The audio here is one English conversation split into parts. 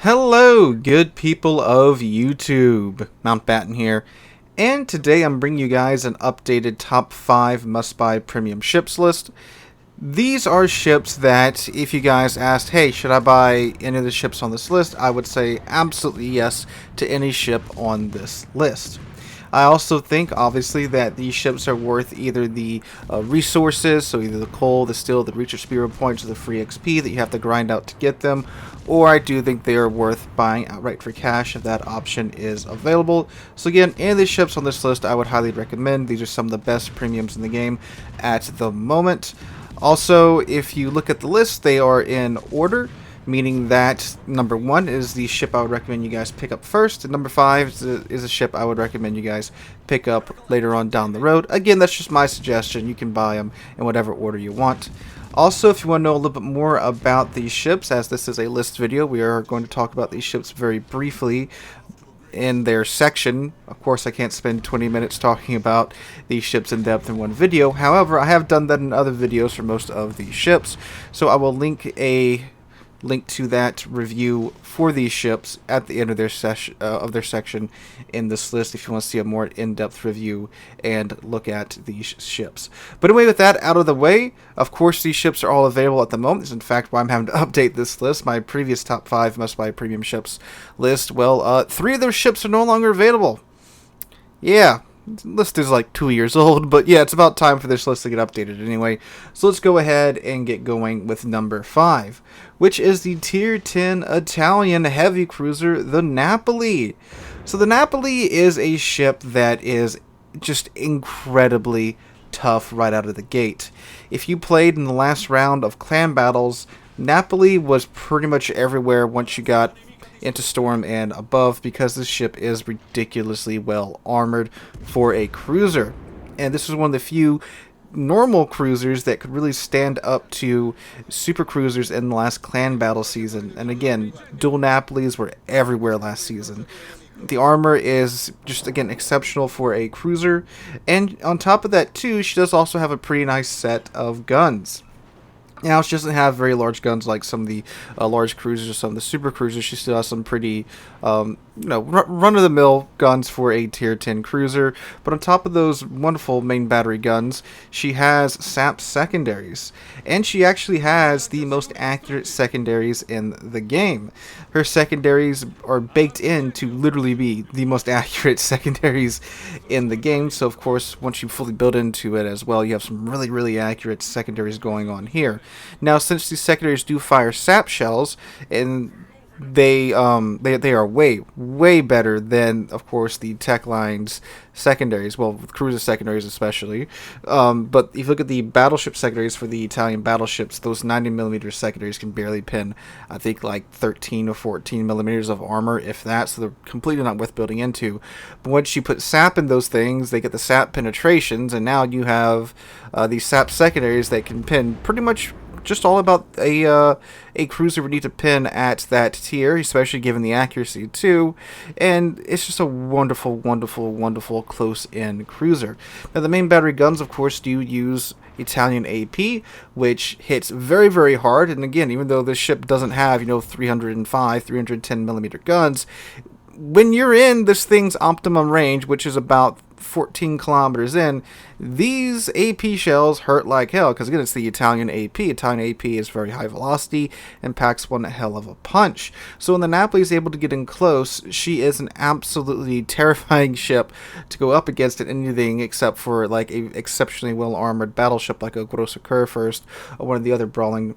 Hello, good people of YouTube. Mountbatten here, and today I'm bringing you guys an updated top 5 must-buy premium ships list. These are ships that, if you guys asked, hey, should I buy any of the ships on this list, I would say absolutely yes to any ship on this list. I also think, obviously, that these ships are worth either the resources, so either the coal, the steel, the research spirit points, or the free XP that you have to grind out to get them, or I do think they are worth buying outright for cash if that option is available. So again, any of these ships on this list I would highly recommend. These are some of the best premiums in the game at the moment. Also, if you look at the list, they are in order, meaning that number 1 is the ship I would recommend you guys pick up first, and number 5 is a ship I would recommend you guys pick up later on down the road. Again, that's just my suggestion. You can buy them in whatever order you want. Also, if you want to know a little bit more about these ships, as this is a list video, we are going to talk about these ships very briefly in their section. Of course, I can't spend 20 minutes talking about these ships in depth in one video. However, I have done that in other videos for most of these ships, so I will link to that review for these ships at the end of their section in this list if you want to see a more in-depth review and look at these ships. But anyway, with that out of the way, of course these ships are all available at the moment. This is in fact why I'm having to update this list. My previous top 5 must-buy premium ships list, well, 3 of those ships are no longer available. Yeah. The list is like 2 years old, but yeah, it's about time for this list to get updated anyway. So let's go ahead and get going with number 5, which is the Tier 10 Italian heavy cruiser, the Napoli. So the Napoli is a ship that is just incredibly tough right out of the gate. If you played in the last round of clan battles, Napoli was pretty much everywhere once you got into Storm and above, because this ship is ridiculously well armored for a cruiser. And this is one of the few normal cruisers that could really stand up to super cruisers in the last clan battle season. And again, dual Napolis were everywhere last season. The armor is just, again, exceptional for a cruiser. And on top of that, too, she does also have a pretty nice set of guns. Now, she doesn't have very large guns like some of the large cruisers or some of the super cruisers. She still has some pretty, run-of-the-mill guns for a Tier 10 cruiser. But on top of those wonderful main battery guns, she has SAP secondaries. And she actually has the most accurate secondaries in the game. Her secondaries are baked in to literally be the most accurate secondaries in the game. So, of course, once you fully build into it as well, you have some really, really accurate secondaries going on here. Now, since these secondaries do fire sap shells, and they are way better than, of course, the tech line's secondaries, well, with cruiser secondaries especially. But if you look at the battleship secondaries for the Italian battleships, those 90mm secondaries can barely pin, I think, like 13 or 14 millimeters of armor, if that, so they're completely not worth building into. But once you put sap in those things, they get the sap penetrations, and now you have these sap secondaries that can pin pretty much just all about a cruiser would need to pin at that tier, especially given the accuracy too. And it's just a wonderful, wonderful, wonderful close-in cruiser. Now, the main battery guns, of course, do use Italian AP, which hits very, very hard. And again, even though this ship doesn't have, 305, 310 millimeter guns, when you're in this thing's optimum range, which is about 14 kilometers in, these AP shells hurt like hell, because again, it's the Italian AP. Italian AP is very high velocity and packs one hell of a punch. So when the Napoli is able to get in close, she is an absolutely terrifying ship to go up against at anything except for like a exceptionally well armored battleship like a Grosse Kurfürst or one of the other brawling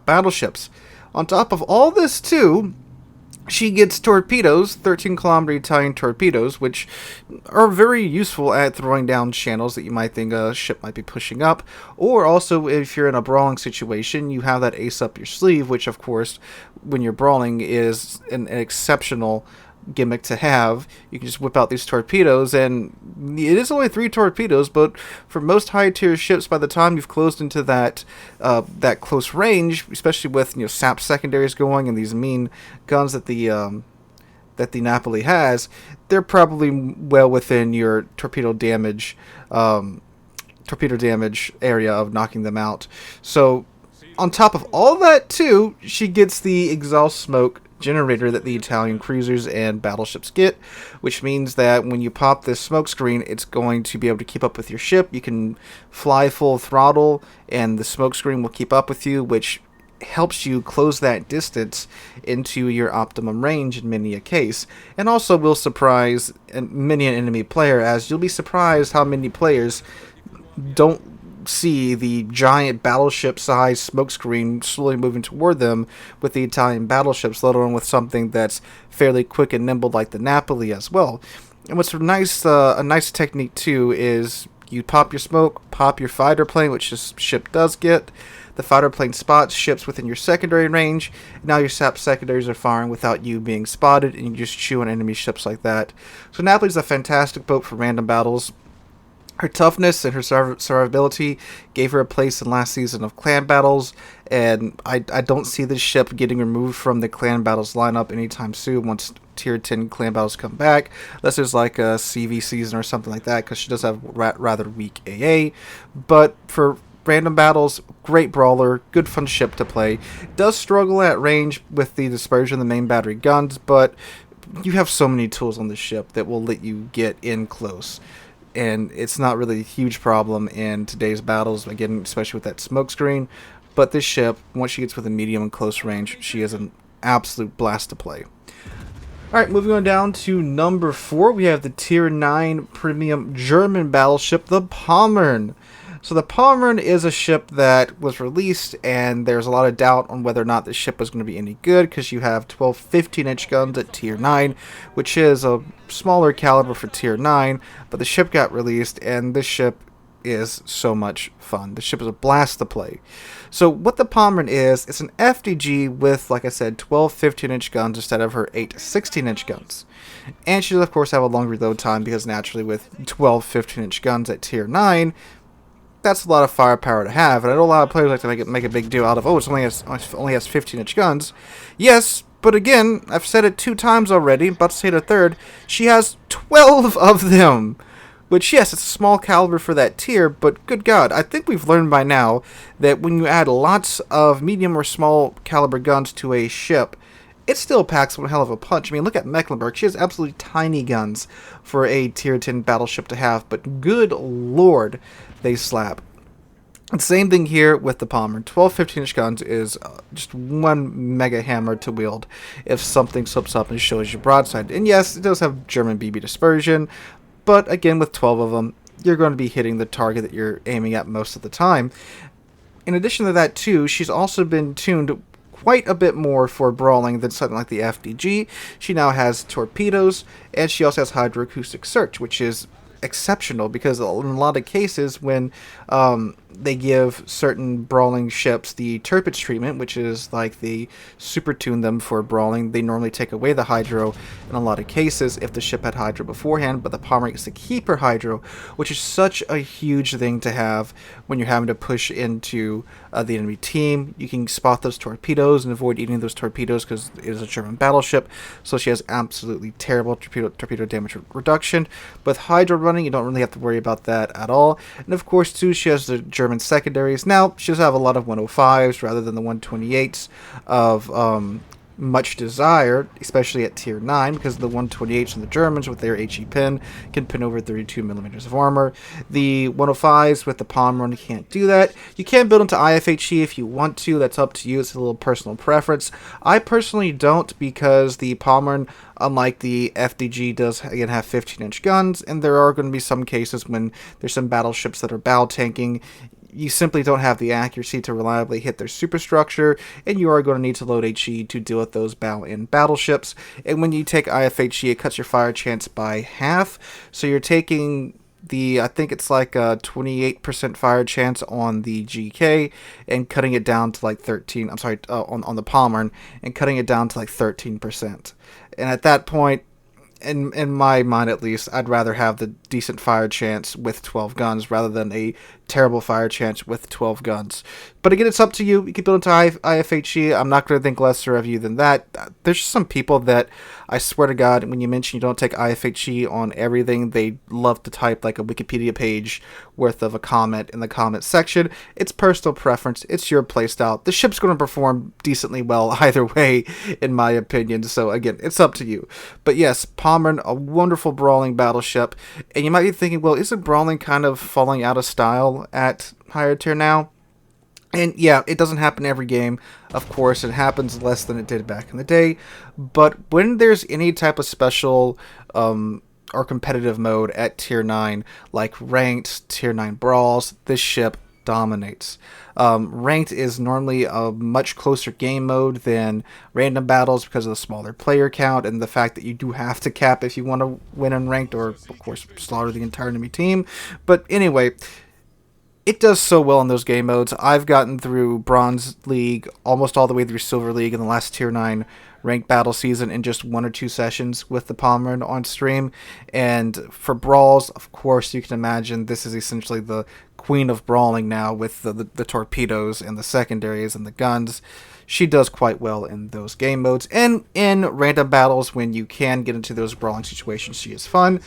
battleships. On top of all this too, she gets torpedoes, 13-kilometer Italian torpedoes, which are very useful at throwing down channels that you might think a ship might be pushing up. Or also, if you're in a brawling situation, you have that ace up your sleeve, which, of course, when you're brawling is an exceptional gimmick to have. You can just whip out these torpedoes, and it is only 3 torpedoes, but for most high tier ships, by the time you've closed into that close range, especially with sap secondaries going and these mean guns that the Napoli has, they're probably well within your torpedo damage area of knocking them out. So on top of all that too, she gets the exhaust smoke generator that the Italian cruisers and battleships get, which means that when you pop this smoke screen, it's going to be able to keep up with your ship. You can fly full throttle, and the smoke screen will keep up with you, which helps you close that distance into your optimum range in many a case, and also will surprise many an enemy player, as you'll be surprised how many players don't see the giant battleship-sized smokescreen slowly moving toward them with the Italian battleships, let alone with something that's fairly quick and nimble like the Napoli as well. And what's nice, a nice technique too, is you pop your smoke, pop your fighter plane, which this ship does get. The fighter plane spots ships within your secondary range. Now your SAP secondaries are firing without you being spotted, and you just chew on enemy ships like that. So Napoli's a fantastic boat for random battles. Her toughness and her survivability gave her a place in last season of clan battles, and I don't see this ship getting removed from the clan battles lineup anytime soon once tier 10 clan battles come back, unless there's like a CV season or something like that, because she does have rather weak AA. But for random battles, great brawler, good fun ship to play. Does struggle at range with the dispersion of the main battery guns, but you have so many tools on the ship that will let you get in close. And it's not really a huge problem in today's battles, again, especially with that smoke screen. But this ship, once she gets within medium and close range, she is an absolute blast to play. Alright, moving on down to number 4, we have the Tier 9 Premium German battleship, the Pommern. So the Pommern is a ship that was released, and there's a lot of doubt on whether or not this ship was going to be any good, because you have 12 15-inch guns at Tier 9, which is a smaller caliber for Tier 9, but the ship got released, and this ship is so much fun. The ship is a blast to play. So what the Pommern is, it's an FDG with, like I said, 12 15-inch guns instead of her 8 16-inch guns. And she does, of course, have a long reload time, because naturally with 12 15-inch guns at Tier 9, that's a lot of firepower to have, and I know a lot of players like to make a big deal out of, oh, it only has 15-inch guns. Yes, but again, I've said it 2 times already, about to say it a third, she has 12 of them! Which, yes, it's a small caliber for that tier, but good God, I think we've learned by now that when you add lots of medium or small caliber guns to a ship, it still packs one hell of a punch. I mean, look at Mecklenburg. She has absolutely tiny guns for a Tier 10 battleship to have, but good lord, they slap. And same thing here with the Pommern. 12 15-inch guns is just one mega hammer to wield if something slips up and shows you broadside. And yes, it does have German BB dispersion, but again, with 12 of them, you're going to be hitting the target that you're aiming at most of the time. In addition to that, too, she's also been tuned quite a bit more for brawling than something like the FDG. She now has torpedoes, and she also has hydroacoustic search, which is exceptional, because in a lot of cases when they give certain brawling ships the turpage treatment, which is like they super tune them for brawling, they normally take away the hydro in a lot of cases if the ship had hydro beforehand, but the Pommern gets to keep her hydro, which is such a huge thing to have when you're having to push into the enemy team. You can spot those torpedoes and avoid eating those torpedoes because it is a German battleship, so she has absolutely terrible torpedo damage reduction. With hydro running, you don't really have to worry about that at all. And of course, too, she has the German secondaries. Now, she does have a lot of 105s rather than the 128s of much desire, especially at Tier 9, because the 128s and the Germans with their HE pin can pin over 32 millimeters of armor. The 105s with the Pommern can't do that. You can build into IFHE if you want to. That's up to you. It's a little personal preference. I personally don't, because the Pommern, unlike the FDG, does again have 15-inch guns, and there are going to be some cases when there's some battleships that are bow tanking. You simply don't have the accuracy to reliably hit their superstructure, and you are going to need to load HE to deal with those bow-in battleships. And when you take IFHE, it cuts your fire chance by half, so you're taking I think it's like a 28% fire chance on the GK, and cutting it down to like 13, on the Pommern, and cutting it down to like 13%. And at that point, in my mind at least, I'd rather have the decent fire chance with 12 guns rather than a terrible fire chance with 12 guns. But again, it's up to you. You can build into IFHE. I'm not going to think lesser of you than that. There's just some people that, I swear to God, when you mention you don't take IFHE on everything, they love to type like a Wikipedia page worth of a comment in the comment section. It's personal preference. It's your playstyle. The ship's going to perform decently well either way, in my opinion. So again, it's up to you. But yes, Pommern, a wonderful brawling battleship. And you might be thinking, well, isn't brawling kind of falling out of style at higher tier now? And yeah, it doesn't happen every game. Of course, it happens less than it did back in the day. But when there's any type of special or competitive mode at Tier 9, like Ranked, Tier 9 Brawls, this ship dominates. Ranked is normally a much closer game mode than random battles because of the smaller player count and the fact that you do have to cap if you want to win in Ranked, or, of course, slaughter the entire enemy team. But anyway, it does so well in those game modes. I've gotten through Bronze League, almost all the way through Silver League in the last Tier 9 ranked battle season in just 1 or 2 sessions with the Pommern on stream. And for Brawls, of course, you can imagine this is essentially the queen of brawling now with the torpedoes and the secondaries and the guns. She does quite well in those game modes. And in random battles, when you can get into those brawling situations, she is fun.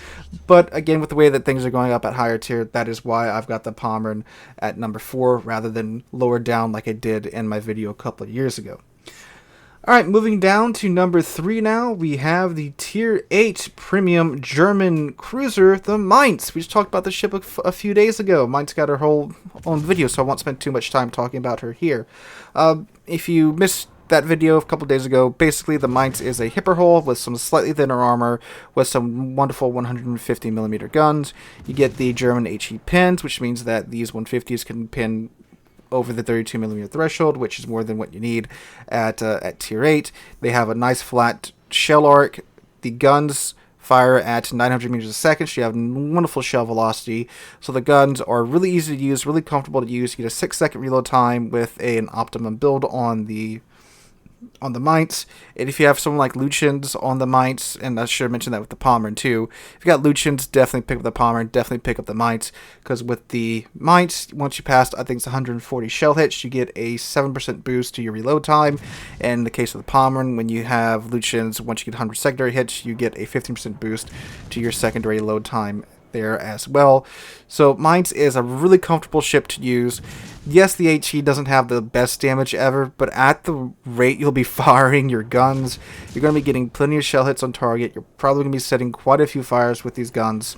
But again, with the way that things are going up at higher tier, that is why I've got the Pommern at number 4 rather than lower down like I did in my video a couple of years ago. Alright, moving down to number 3 now, we have the Tier 8 Premium German Cruiser, the Mainz. We just talked about the ship a few days ago. Mainz got her whole own video, so I won't spend too much time talking about her here. If you missed that video a couple days ago, basically the Mainz is a hipper hull with some slightly thinner armor, with some wonderful 150mm guns. You get the German HE pins, which means that these 150s can pin over the 32mm threshold, which is more than what you need at Tier 8. They have a nice flat shell arc. The guns fire at 900 meters a second, so you have wonderful shell velocity. So the guns are really easy to use, really comfortable to use. You get a 6-second reload time with an optimum build on the Mainz. And if you have someone like Lucians on the Mainz, and I should have mentioned that with the Pommern too, if you got Lucians, definitely pick up the Pommern, definitely pick up the Mainz, because with the Mainz, once you pass, I think it's 140 shell hits, you get a 7% boost to your reload time. And in the case of the Pommern, when you have Lucians, once you get 100 secondary hits, you get a 15% boost to your secondary load time there as well. So Mainz is a really comfortable ship to use. Yes, the HE doesn't have the best damage ever, but at the rate you'll be firing your guns, you're going to be getting plenty of shell hits on target. You're probably going to be setting quite a few fires with these guns.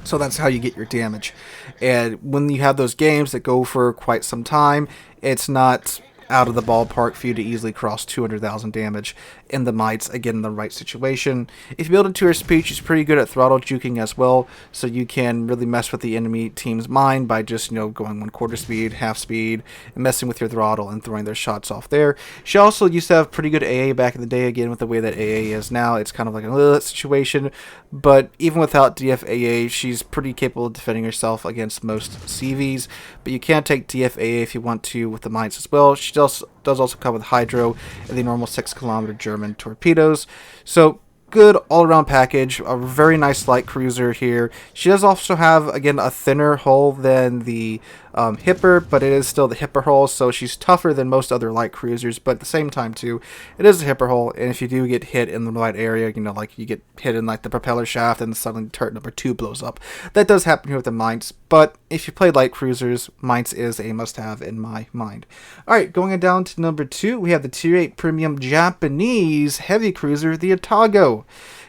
So that's how you get your damage. And when you have those games that go for quite some time, it's not out of the ballpark for you to easily cross 200,000 damage in the Mainz, again, in the right situation. If you build it to her speed, she's pretty good at throttle juking as well, so you can really mess with the enemy team's mind by just, going 1/4 speed, half speed, and messing with your throttle and throwing their shots off there. She also used to have pretty good AA back in the day. Again, with the way that AA is now, it's kind of like a situation, but even without DFAA, she's pretty capable of defending herself against most CVs, but you can take DFAA if you want to with the Mainz as well. She does also come with hydro and the normal 6-kilometer German torpedoes. So good all-around package, a very nice light cruiser here. She does also have, again, a thinner hull than the hipper, but it is still the hipper hull, so she's tougher than most other light cruisers, but at the same time too, it is a hipper hull, and if you do get hit in the right area, like you get hit in like the propeller shaft and suddenly turret number 2 blows up. That does happen here with the Mainz, but if you play light cruisers, Mainz is a must-have in my mind. Alright, going down to number 2, we have the Tier 8 Premium Japanese Heavy Cruiser, the Atago.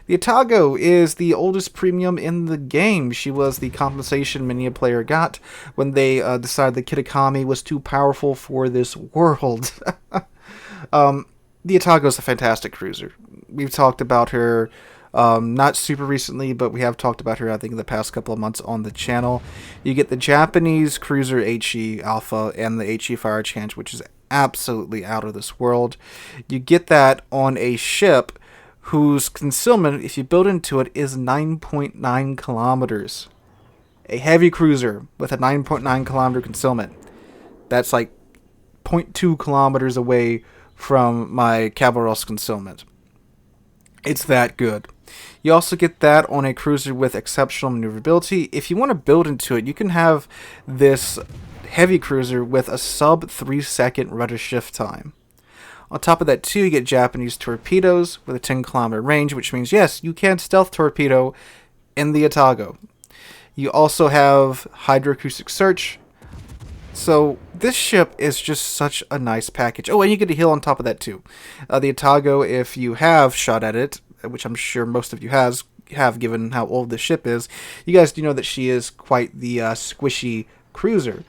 The Atago is the oldest premium in the game. She was the compensation many a player got when they decided the Kitakami was too powerful for this world. The Atago is a fantastic cruiser. We've talked about her not super recently, but we have talked about her, I think, in the past couple of months on the channel. You get the Japanese cruiser HE Alpha and the HE Fire Chance, which is absolutely out of this world. You get that on a ship whose concealment, if you build into it, is 9.9 kilometers. A heavy cruiser with a 9.9 kilometer concealment. That's like 0.2 kilometers away from my Caballeros concealment. It's that good. You also get that on a cruiser with exceptional maneuverability. If you want to build into it, you can have this heavy cruiser with a sub 3-second rudder shift time. On top of that, too, you get Japanese torpedoes with a 10-kilometer range, which means, yes, you can stealth torpedo in the Atago. You also have hydroacoustic search. So this ship is just such a nice package. Oh, and you get a heal on top of that too. The Atago, if you have shot at it, which I'm sure most of you have given how old this ship is, you guys do know that she is quite the squishy cruiser.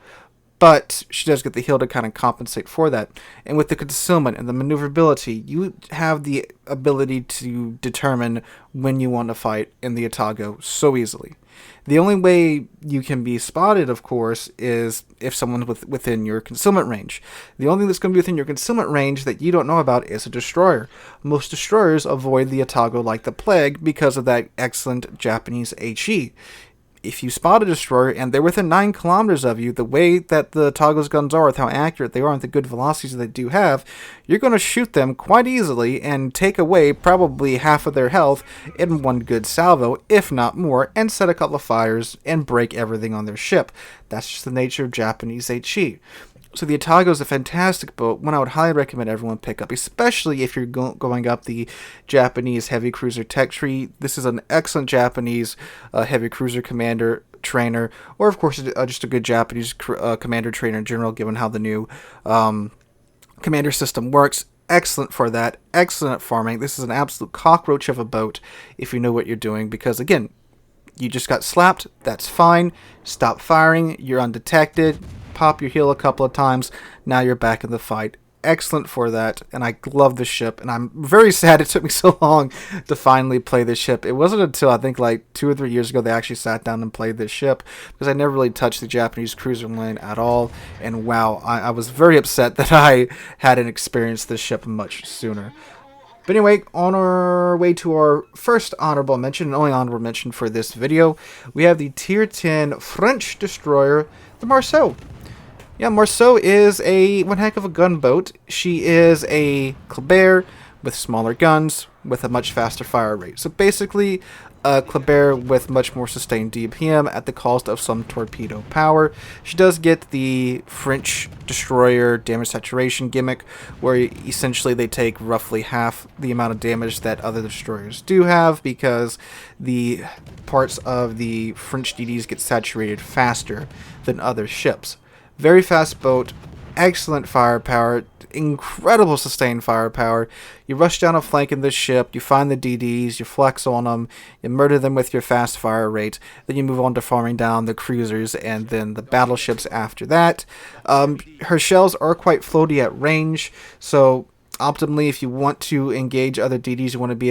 But she does get the heal to kind of compensate for that. And with the concealment and the maneuverability, you have the ability to determine when you want to fight in the Atago so easily. The only way you can be spotted, of course, is if someone's within your concealment range. The only thing that's going to be within your concealment range that you don't know about is a destroyer. Most destroyers avoid the Atago like the plague because of that excellent Japanese HE. If you spot a destroyer and they're within 9 kilometers of you, the way that the Atago's guns are, with how accurate they are and the good velocities they do have, you're going to shoot them quite easily and take away probably half of their health in one good salvo, if not more, and set a couple of fires and break everything on their ship. That's just the nature of Japanese HE. So the Atago is a fantastic boat, one I would highly recommend everyone pick up, especially if you're going up the Japanese heavy cruiser tech tree. This is an excellent Japanese heavy cruiser commander trainer, or of course just a good Japanese commander trainer in general, given how the new commander system works. Excellent for that, excellent at farming. This is an absolute cockroach of a boat if you know what you're doing, because again, you just got slapped, that's fine, stop firing, you're undetected, pop your heal a couple of times, now you're back in the fight. Excellent for that, and I love this ship, and I'm very sad it took me so long to finally play this ship. It wasn't until I think like 2 or 3 years ago they actually sat down and played this ship, because I never really touched the Japanese cruiser lane at all, and wow, I was very upset that I hadn't experienced this ship much sooner. But anyway, on our way to our first honorable mention, and only honorable mention for this video, we have the Tier 10 French destroyer, the Marceau. Yeah, Marceau is one heck of a gunboat. She is a Kleber with smaller guns with a much faster fire rate. So basically, a Kleber with much more sustained DPM at the cost of some torpedo power. She does get the French destroyer damage saturation gimmick, where essentially they take roughly half the amount of damage that other destroyers do have, because the parts of the French DDs get saturated faster than other ships. Very fast boat, excellent firepower, incredible sustained firepower. You rush down a flank in this ship, you find the DDs, you flex on them, you murder them with your fast fire rate, then you move on to farming down the cruisers and then the battleships after that. Her shells are quite floaty at range, so optimally, if you want to engage other DDs, you want to be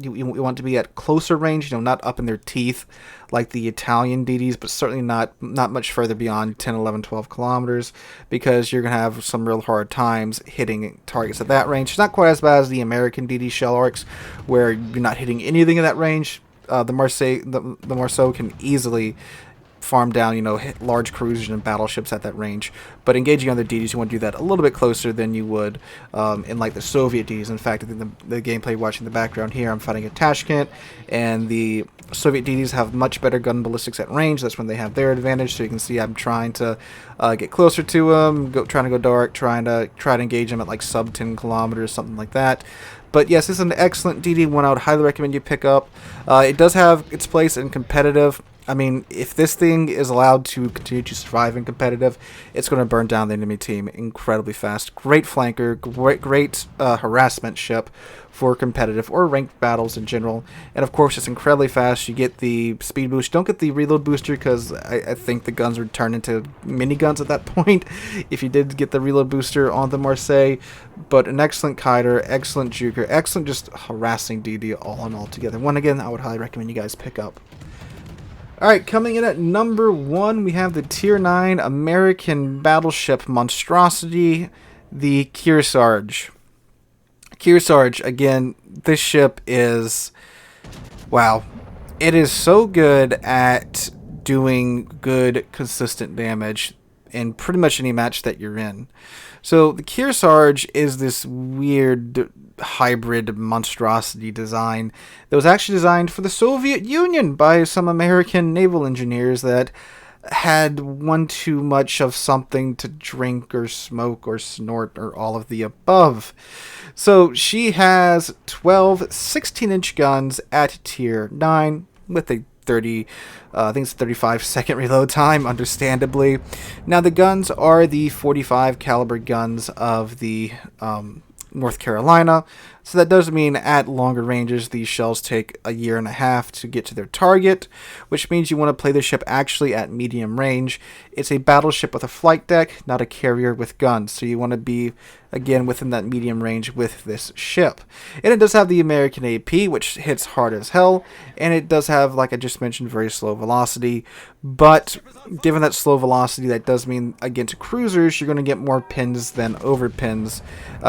you want to be at closer range, not up in their teeth like the Italian DDs, but certainly not much further beyond 10, 11, 12 kilometers, because you're going to have some real hard times hitting targets at that range. It's not quite as bad as the American DD shell arcs, where you're not hitting anything in that range. The Marceau can easily farm down, hit large cruisers and battleships at that range. But engaging other DDs, you want to do that a little bit closer than you would in like the Soviet DDs. In fact, I think the gameplay watching the background here, I'm fighting a Tashkent, and the Soviet DDs have much better gun ballistics at range. That's when they have their advantage. So you can see I'm trying to get closer to them, trying to go dark, trying to engage them at like sub 10 kilometers, something like that. But yes, this is an excellent DD, one I would highly recommend you pick up. It does have its place in competitive. I mean, if this thing is allowed to continue to survive in competitive, it's going to burn down the enemy team incredibly fast. Great flanker, great harassment ship for competitive or ranked battles in general. And of course, it's incredibly fast. You get the speed boost. Don't get the reload booster, because I think the guns would turn into miniguns at that point if you did get the reload booster on the Marseille. But an excellent kiter, excellent juker, excellent just harassing DD all in all together. One, again, I would highly recommend you guys pick up. Alright, coming in at number 1, we have the Tier 9 American battleship monstrosity, the Kearsarge. Kearsarge, again, this ship is, wow, it is so good at doing good, consistent damage in pretty much any match that you're in. So the Kearsarge is this weird hybrid monstrosity design that was actually designed for the Soviet Union by some American naval engineers that had one too much of something to drink or smoke or snort or all of the above. So she has 12 16-inch guns at Tier 9 with a 30, I think it's 35-second reload time, understandably. Now the guns are the 45 caliber guns of the North Carolina, so that does mean at longer ranges these shells take a year and a half to get to their target, which means you want to play the ship actually at medium range. It's a battleship with a flight deck, not a carrier with guns, so you want to be again within that medium range with this ship. And it does have the American AP, which hits hard as hell, and it does have, like I just mentioned, very slow velocity, but given that slow velocity, that does mean against cruisers you're going to get more pins than over pins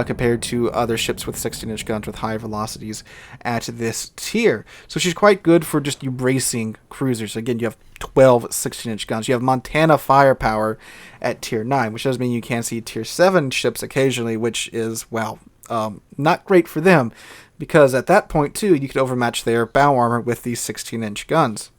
compared to other ships with 16-inch guns with higher velocities at this tier. So she's quite good for just you racing cruisers. Again, you have 12 16-inch guns. You have Montana firepower at tier 9, which does mean you can see tier 7 ships occasionally, which is, well, not great for them, because at that point too you could overmatch their bow armor with these 16-inch guns.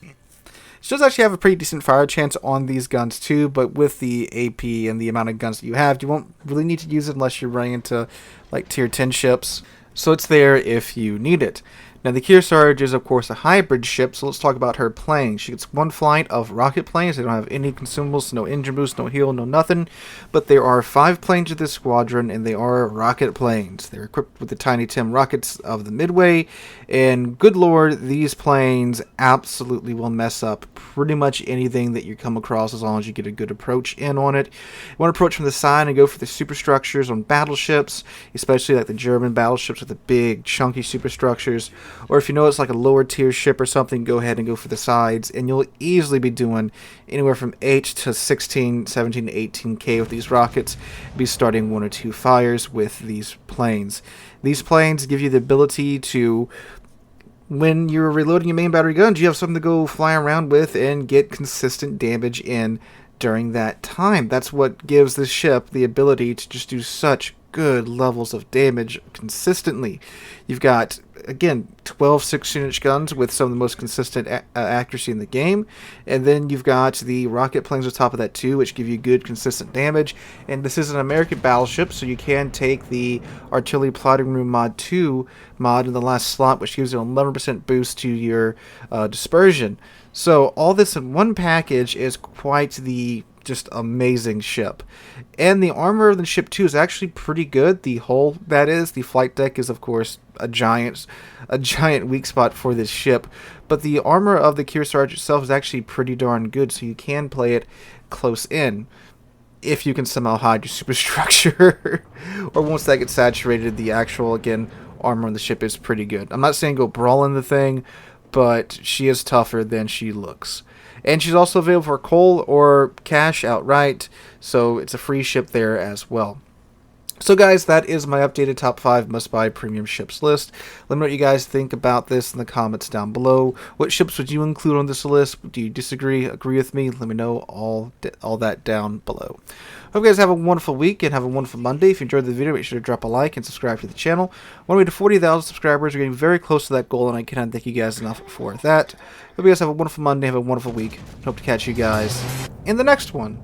She does actually have a pretty decent fire chance on these guns too, but with the AP and the amount of guns that you have, you won't really need to use it unless you're running into like tier 10 ships, so it's there if you need it. Now the Kearsarge is of course a hybrid ship, so let's talk about her planes. She gets one flight of rocket planes. They don't have any consumables, no engine boost, no heal, no nothing, but there are 5 planes of this squadron, and they are rocket planes. They're equipped with the Tiny Tim rockets of the Midway, and good lord, these planes absolutely will mess up pretty much anything that you come across as long as you get a good approach in on it. You want to approach from the side and go for the superstructures on battleships, especially like the German battleships with the big chunky superstructures. Or if you know it's like a lower tier ship or something, go ahead and go for the sides, and you'll easily be doing anywhere from 8 to 16, 17 to 18k with these rockets. Be starting 1 or 2 fires with these planes. These planes give you the ability to, when you're reloading your main battery guns, you have something to go fly around with and get consistent damage in during that time. That's what gives this ship the ability to just do such good levels of damage consistently. You've got, again, 12 16-inch guns with some of the most consistent accuracy in the game, and then you've got the rocket planes on top of that too, which give you good consistent damage. And this is an American battleship, so you can take the Artillery Plotting Room mod 2 mod in the last slot, which gives you an 11% boost to your dispersion. So all this in one package is quite the just amazing ship. And the armor of the ship too is actually pretty good. The hull, that is, the flight deck is of course a giant weak spot for this ship, but the armor of the Kearsarge itself is actually pretty darn good, so you can play it close in if you can somehow hide your superstructure. Or once that gets saturated, the actual, again, armor on the ship is pretty good. I'm not saying go brawl in the thing, but she is tougher than she looks. And she's also available for coal or cash outright, so it's a free ship there as well. So guys, that is my updated top 5 must-buy premium ships list. Let me know what you guys think about this in the comments down below. What ships would you include on this list? Do you disagree, agree with me? Let me know all that down below. Hope you guys have a wonderful week and have a wonderful Monday. If you enjoyed the video, make sure to drop a like and subscribe to the channel. On our way to 40,000 subscribers. We're getting very close to that goal, and I cannot thank you guys enough for that. Hope you guys have a wonderful Monday, have a wonderful week. Hope to catch you guys in the next one.